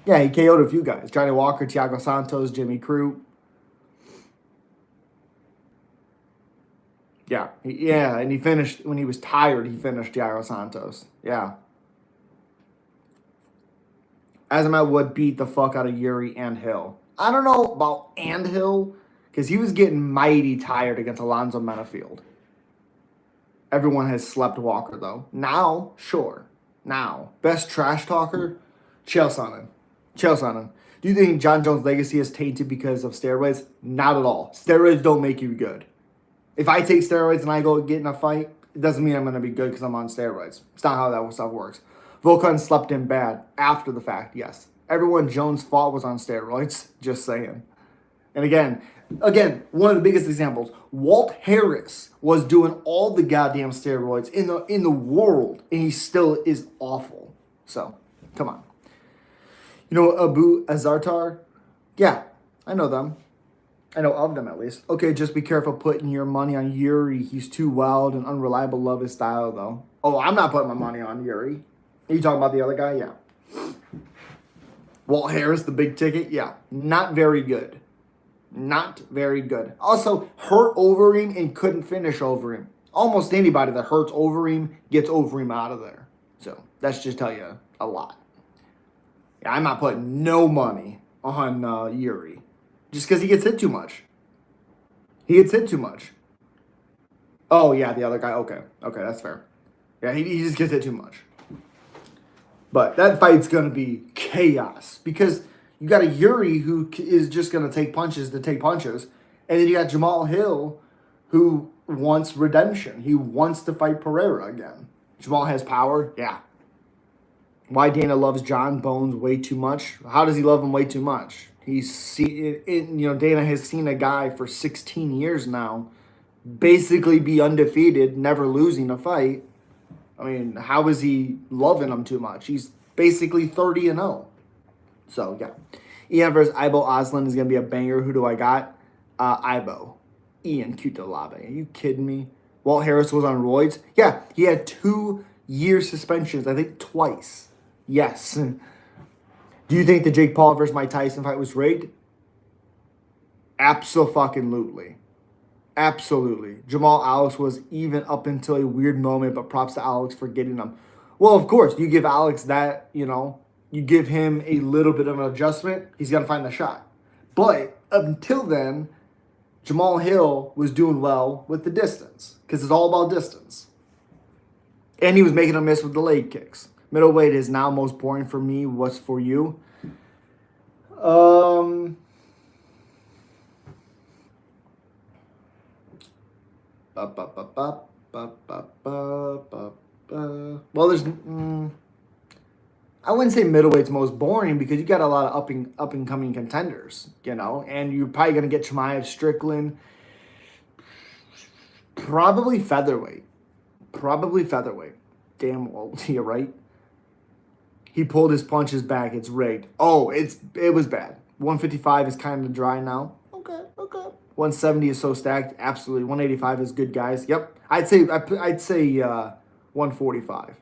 Yeah, he KO'd a few guys. Johnny Walker, Thiago Santos, Jimmy Crute. Yeah, and he finished, when he was tired, he finished Thiago Santos. Yeah. Azamat Wood beat the fuck out of Yuri and Hill. I don't know about and Hill, because he was getting mighty tired against Alonzo Menafield. Everyone has slept Walker, though. Now, sure. Now. Best trash talker? Chael Sonnen. Chael Sonnen. Do you think John Jones' legacy is tainted because of steroids? Not at all. Steroids don't make you good. If I take steroids and I go get in a fight, it doesn't mean I'm going to be good because I'm on steroids. It's not how that stuff works. Volkan slept in bad after the fact, yes. Everyone Jones fought was on steroids, just saying. And again, one of the biggest examples, Walt Harris was doing all the goddamn steroids in the world, and he still is awful. So, come on. You know Abu Azartar? Yeah, I know them. I know of them, at least. Okay, just be careful putting your money on Yuri. He's too wild and unreliable. Love his style, though. Oh, I'm not putting my money on Yuri. Are you talking about the other guy? Yeah. Walt Harris, the big ticket? Yeah. Not very good. Not very good. Also, hurt Overeem and couldn't finish Overeem. Almost anybody that hurts Overeem gets Overeem out of there. So that's just tell you a lot. Yeah, I'm not putting no money on Yuri just because he gets hit too much. He gets hit too much. Oh yeah, the other guy. Okay, that's fair. Yeah, he just gets hit too much. But that fight's gonna be chaos because you got a Yuri who is just gonna take punches to take punches, and then you got Jamal Hill, who wants redemption. He wants to fight Pereira again. Jamal has power, yeah. Why Dana loves John Bones way too much? How does he love him way too much? Dana has seen a guy for 16 years now basically be undefeated, never losing a fight. I mean, how is he loving him too much? He's basically 30-0. So, yeah. Ian versus Ibo Osland is going to be a banger. Who do I got? Ibo. Ian Cutelaba. Are you kidding me? Walt Harris was on roids. Yeah, he had 2-year suspensions, I think twice. Yes. Do you think the Jake Paul versus Mike Tyson fight was rigged? Absolutely. Absolutely. Jamal Alex was even up until a weird moment, but props to Alex for getting him. Well, of course, you give Alex that, you give him a little bit of an adjustment, he's going to find the shot. But until then, Jamal Hill was doing well with the distance because it's all about distance. And he was making a miss with the leg kicks. Middleweight is now most boring for me. What's for you? Well, there's I wouldn't say middleweight's most boring because you got a lot of up and coming contenders, and you're probably gonna get Chimaev, Strickland, probably featherweight. Damn, well, you're right. He pulled his punches back. It's rigged. Oh, it was bad. 155 is kind of dry now. Okay. 170 is so stacked. Absolutely. 185 is good, guys. Yep. I'd say 145.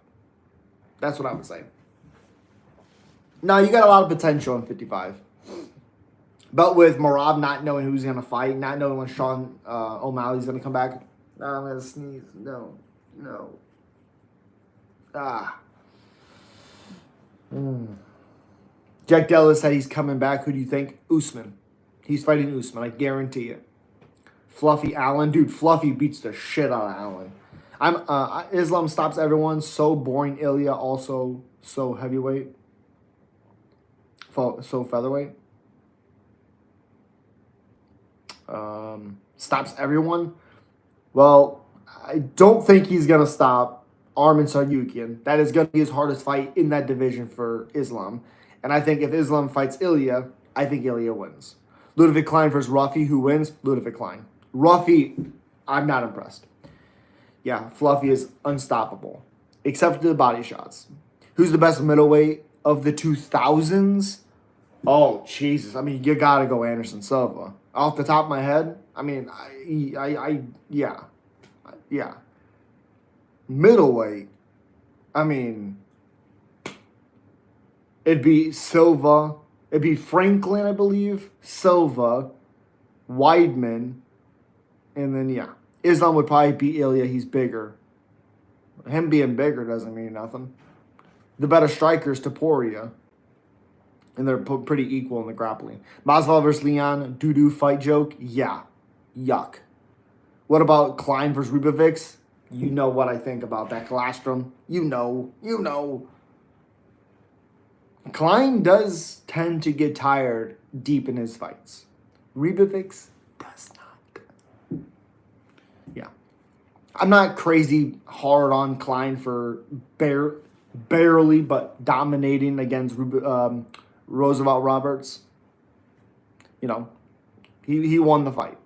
That's what I would say. No, you got a lot of potential in 55. But with Marab not knowing who's going to fight, not knowing when Sean O'Malley's going to come back. I'm going to sneeze. No. Jack Della said he's coming back. Who do you think? Usman. He's fighting Usman. I guarantee it. Fluffy Allen. Dude, Fluffy beats the shit out of Allen. Islam stops everyone. So boring. Ilya also so heavyweight. So featherweight. Stops everyone. Well, I don't think he's going to stop Arman Saryukian. That is going to be his hardest fight in that division for Islam. And I think if Islam fights Ilya, I think Ilya wins. Ludwig Klein versus Ruffy. Who wins? Ludwig Klein. Ruffy, I'm not impressed. Yeah, Fluffy is unstoppable. Except for the body shots. Who's the best middleweight of the 2000s? Oh, Jesus. I mean, you got to go Anderson Silva. Off the top of my head, I mean, yeah. Middleweight, I mean, it'd be Silva. It'd be Franklin, I believe. Silva, Weidman, and then, yeah. Islam would probably beat Ilya. He's bigger. Him being bigger doesn't mean nothing. The better striker is Taporia. And they're pretty equal in the grappling. Masvidal versus Leon, doo-doo fight joke? Yeah. Yuck. What about Klein versus Rubovics? You know what I think about that colostrum. You know. Klein does tend to get tired deep in his fights. Rubovics does not. Yeah. I'm not crazy hard on Klein for barely but dominating against Roosevelt Roberts. He won the fight.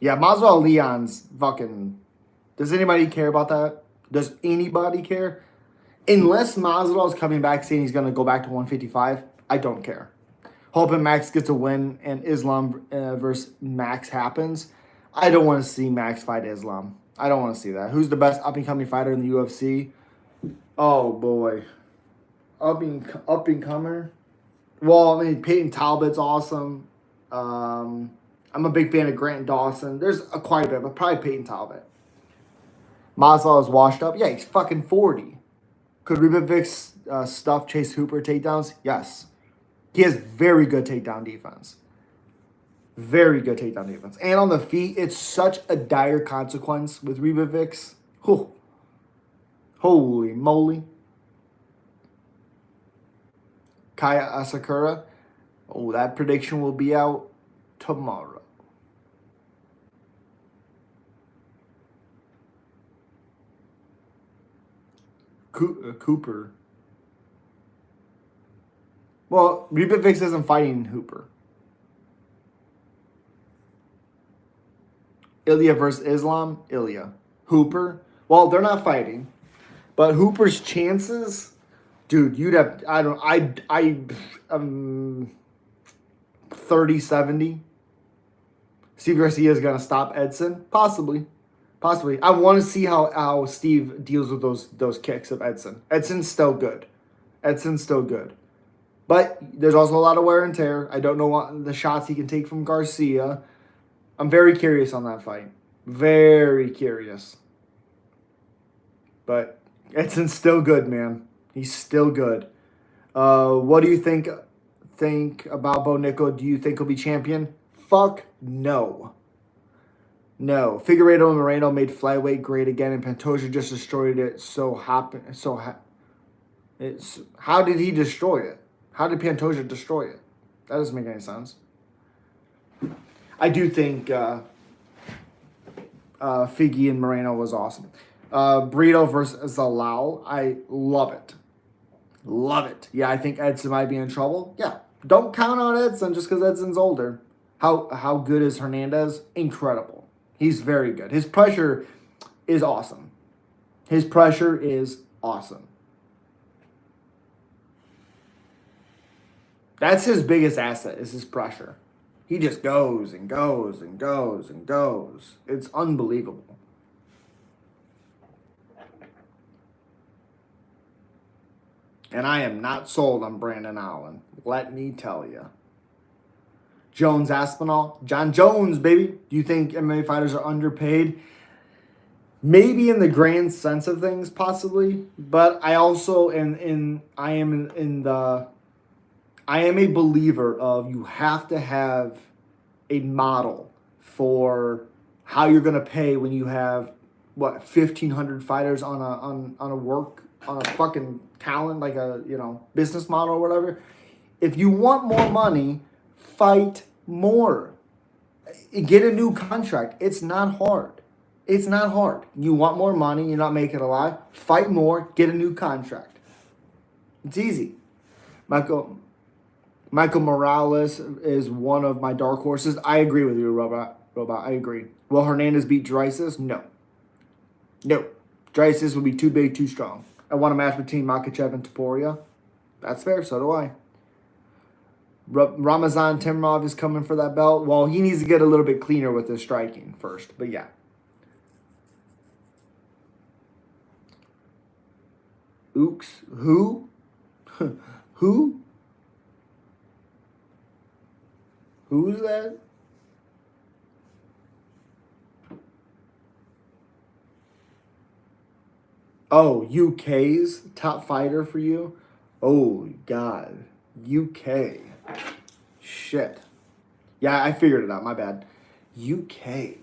Yeah, Masvidal Leon's fucking... Does anybody care about that? Does anybody care? Unless Masvidal's coming back saying he's going to go back to 155, I don't care. Hoping Max gets a win and Islam versus Max happens. I don't want to see Max fight Islam. I don't want to see that. Who's the best up-and-coming fighter in the UFC? Oh, boy. Up-and-comer? Well, I mean, Peyton Talbot's awesome. I'm a big fan of Grant Dawson. There's a quite a bit, but probably Peyton Talbot. Masvidal is washed up. Yeah, he's fucking 40. Could Ribovic's stuff Chase Hooper takedowns? Yes. He has very good takedown defense. Very good takedown defense. And on the feet, it's such a dire consequence with Ribovic's. Whew. Holy moly. Kaya Asakura. Oh, that prediction will be out tomorrow. Cooper. Well, Ribovics isn't fighting Hooper. Ilya versus Islam. Ilya. Hooper. Well, they're not fighting, but Hooper's chances, dude. You'd have. I don't. I 30-70. Steve Garcia is gonna stop Edson. Possibly. I want to see how Steve deals with those kicks of Edson. Edson's still good. But there's also a lot of wear and tear. I don't know what the shots he can take from Garcia. I'm very curious on that fight. Very curious. But Edson's still good, man. He's still good. What do you think about Bo Nickel? Do you think he'll be champion? Fuck no. No. Figueiredo and Moreno made flyweight great again, and Pantoja just destroyed it. How did he destroy it? How did Pantoja destroy it? That doesn't make any sense. I do think Figgy and Moreno was awesome. Brito versus Zalal. I love it. Love it. Yeah, I think Edson might be in trouble. Yeah. Don't count on Edson just because Edson's older. How good is Hernandez? Incredible. He's very good. His pressure is awesome. That's his biggest asset, is his pressure. He just goes and goes and goes and goes. It's unbelievable. And I am not sold on Brandon Allen. Let me tell you. Jones Aspinall. John Jones, baby. Do you think MMA fighters are underpaid? Maybe in the grand sense of things, possibly. But I also I am a believer of you have to have a model for how you're gonna pay when you have 1,500 fighters on a fucking talent, like a business model or whatever. If you want more money, fight more. Get a new contract. It's not hard. You want more money, you're not making a lot. Fight more, get a new contract. It's easy. Michael Morales is one of my dark horses. I agree with you, Robot. I agree. Will Hernandez beat Dreisis? No. Dreisis will be too big, too strong. I want a match between Makhachev and Topuria. That's fair. So do I. Ramazan Timrov is coming for that belt. Well, he needs to get a little bit cleaner with his striking first. But yeah. Ooks. Who? Who? Who's that? Oh, UK's top fighter for you? Oh, God. UK. Shit. Yeah, I figured it out. My bad. UK.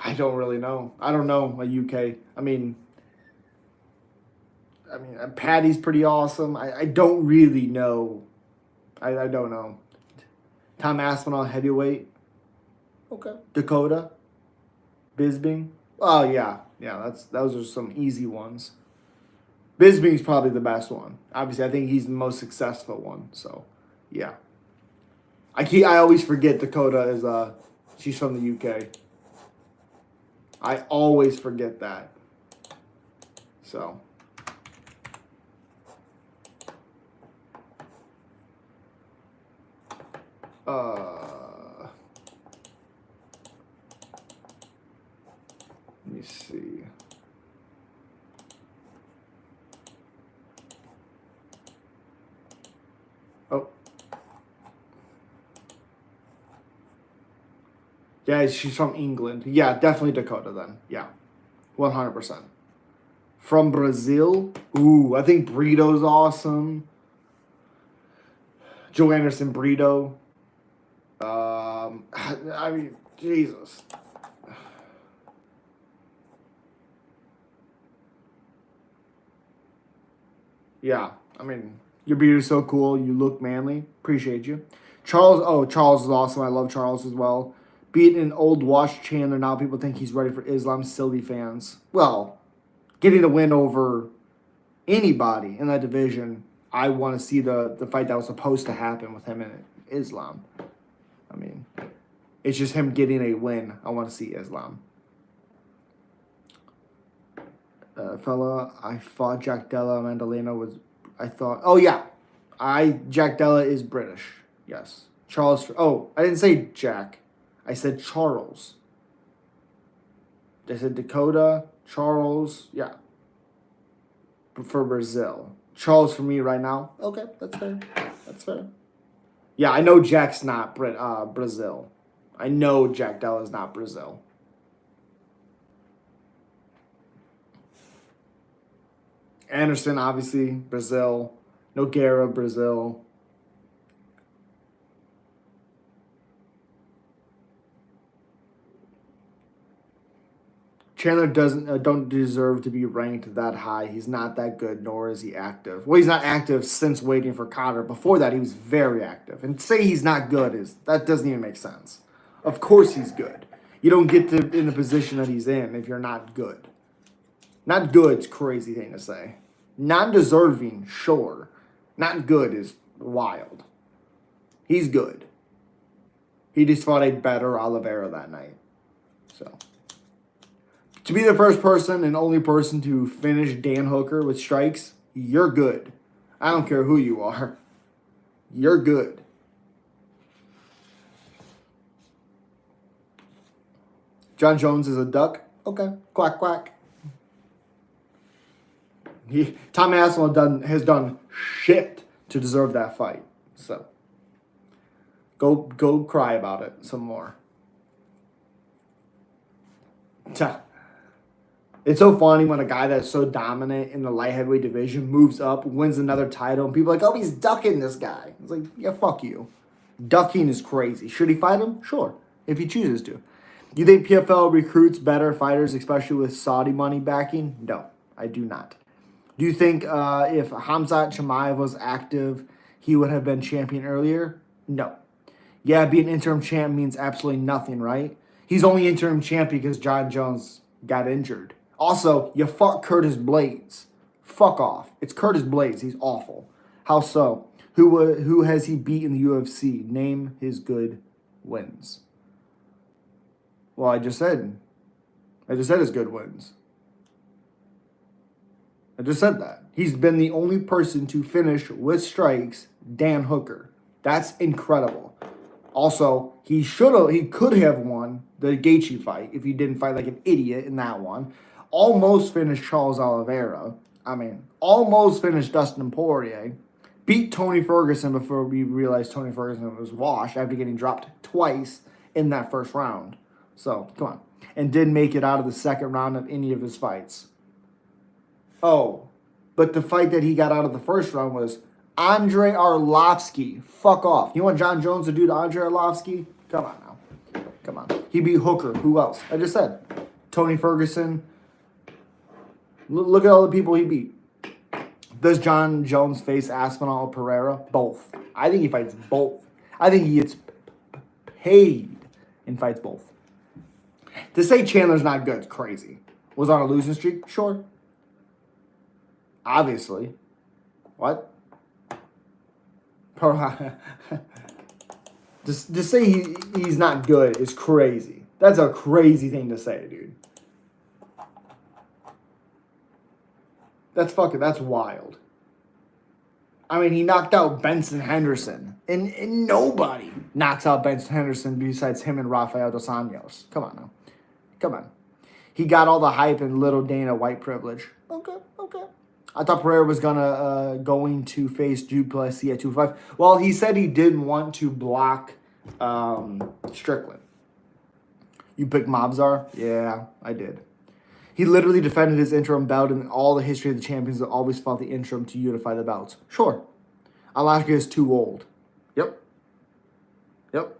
I don't really know. I don't know a UK. I mean, Patty's pretty awesome. I don't really know. I don't know. Tom Aspinall, heavyweight. Okay. Dakota. Bisbing. Oh, yeah. Yeah, those are some easy ones. Bisbing's probably the best one. Obviously, I think he's the most successful one. So, yeah. I always forget Dakota is she's from the UK. I always forget that. So. Let me see. Yeah, she's from England. Yeah, definitely Dakota then. Yeah, 100%. From Brazil, ooh, I think Brito's awesome. Joe Anderson Brito. I mean, Jesus. Yeah, I mean, your beard is so cool. You look manly. Appreciate you. Charles is awesome. I love Charles as well. Beating an old Wash Chandler. Now people think he's ready for Islam. Silly fans. Well, getting a win over anybody in that division. I want to see the fight that was supposed to happen with him and Islam. I mean, it's just him getting a win. I want to see Islam. Fella, I thought Jack Della Mandalena was. I thought. Oh yeah, Jack Della is British. Yes, Charles. Oh, I didn't say Jack. I said Charles. I said Dakota, Charles. Yeah, for Brazil. Charles for me right now. Okay, that's fair. That's fair. Yeah, I know Jack's not Brazil. I know Jack Della is not Brazil. Anderson, obviously, Brazil. Nogueira, Brazil. Chandler don't deserve to be ranked that high. He's not that good, nor is he active. Well, he's not active since waiting for Connor. Before that, he was very active. And to say he's not good that doesn't even make sense. Of course he's good. You don't get to in the position that he's in if you're not good. Not good's a crazy thing to say. Non-deserving, sure. Not good is wild. He's good. He just fought a better Oliveira that night. So, to be the first person and only person to finish Dan Hooker with strikes, you're good. I don't care who you are. You're good. John Jones is a duck. Okay. Quack, quack. Tom Aspinall has done shit to deserve that fight. So, go cry about it some more. It's so funny when a guy that's so dominant in the light heavyweight division moves up, wins another title, and people are like, oh, he's ducking this guy. It's like, yeah, fuck you. Ducking is crazy. Should he fight him? Sure, if he chooses to. You think PFL recruits better fighters, especially with Saudi money backing? No, I do not. Do you think if Hamzat Chimaev was active, he would have been champion earlier? No. Yeah, being interim champ means absolutely nothing, right? He's only interim champ because John Jones got injured. Also, you fuck Curtis Blades. Fuck off. It's Curtis Blades. He's awful. How so? Who has he beat in the UFC? Name his good wins. Well, I just said his good wins. I just said that. He's been the only person to finish with strikes, Dan Hooker. That's incredible. Also, he could have won the Gaethje fight if he didn't fight like an idiot in that one. Almost finished Charles Oliveira. Almost finished Dustin Poirier. Beat Tony Ferguson before we realized Tony Ferguson was washed after getting dropped twice in that first round. So, come on. And didn't make it out of the second round of any of his fights. Oh, but the fight that he got out of the first round was Andre Arlovsky. Fuck off. You want John Jones to do to Andre Arlovsky? Come on now. Come on. He beat Hooker. Who else? I just said. Tony Ferguson. Look at all the people he beat. Does John Jones face Aspinall or Pereira? Both. I think he fights both. I think he gets paid and fights both. To say Chandler's not good is crazy. Was on a losing streak? Sure. Obviously. What? To say he's not good is crazy. That's a crazy thing to say, dude. That's wild. I mean, he knocked out Benson Henderson. And nobody knocks out Benson Henderson besides him and Rafael Dos Anjos. Come on now. Come on. He got all the hype and little Dana white privilege. Okay. I thought Pereira was going to face Duplessis at 2-5. Well, he said he didn't want to block Strickland. You picked Mobzar? Yeah, I did. He literally defended his interim belt in all the history of the champions that always fought the interim to unify the belts. Sure. Alaska is too old. Yep. Yep.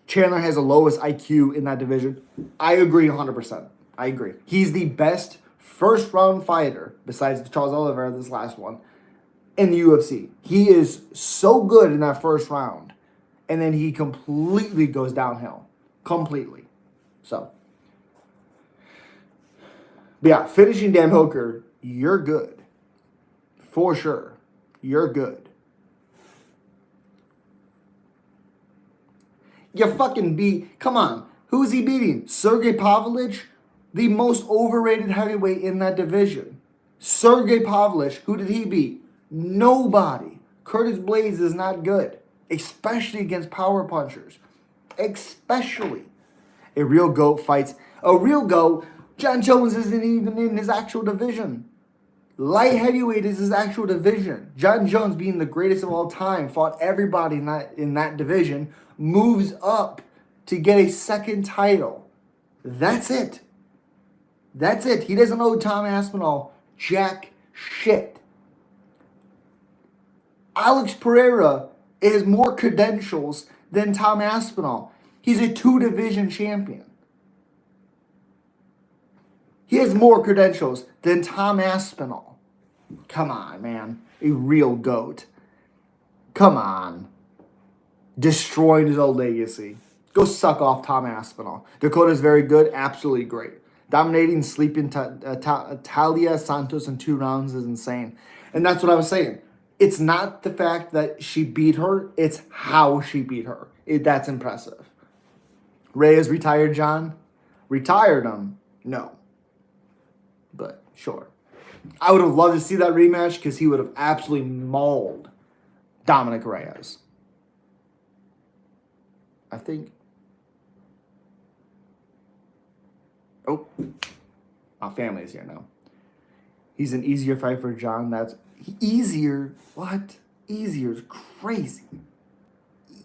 Chandler has the lowest IQ in that division. I agree 100%. I agree. He's the best first round fighter, besides Charles Oliveira, this last one, in the UFC. He is so good in that first round. And then he completely goes downhill. Completely. So. But yeah, finishing Dan Hooker, you're good. For sure. You're good. You fucking beat... Come on. Who's he beating? Sergey Pavlovich? The most overrated heavyweight in that division. Sergey Pavlovich, who did he beat? Nobody. Curtis Blades is not good. Especially against power punchers. Especially. A real GOAT fights... A real GOAT... John Jones isn't even in his actual division. Light heavyweight is his actual division. John Jones, being the greatest of all time, fought everybody in that division, moves up to get a second title. That's it. That's it. He doesn't owe Tom Aspinall jack shit. Alex Pereira has more credentials than Tom Aspinall. He's a 2-division champion. He has more credentials than Tom Aspinall. Come on, man. A real GOAT. Come on. Destroying his old legacy. Go suck off Tom Aspinall. Dakota's very good. Absolutely great. Dominating, sleeping Talia Santos in 2 rounds is insane. And that's what I was saying. It's not the fact that she beat her. It's how she beat her. That's impressive. Reyes retired John. Retired him? No. But sure. I would have loved to see that rematch because he would have absolutely mauled Dominic Reyes. I think. Oh, my family is here now. He's an easier fight for John. That's easier. What? Easier is crazy.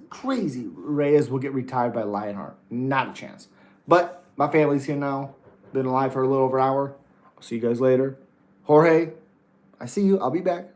Crazy. Reyes will get retired by Lionheart. Not a chance. But my family's here now. Been alive for a little over an hour. See you guys later. Jorge, I see you. I'll be back.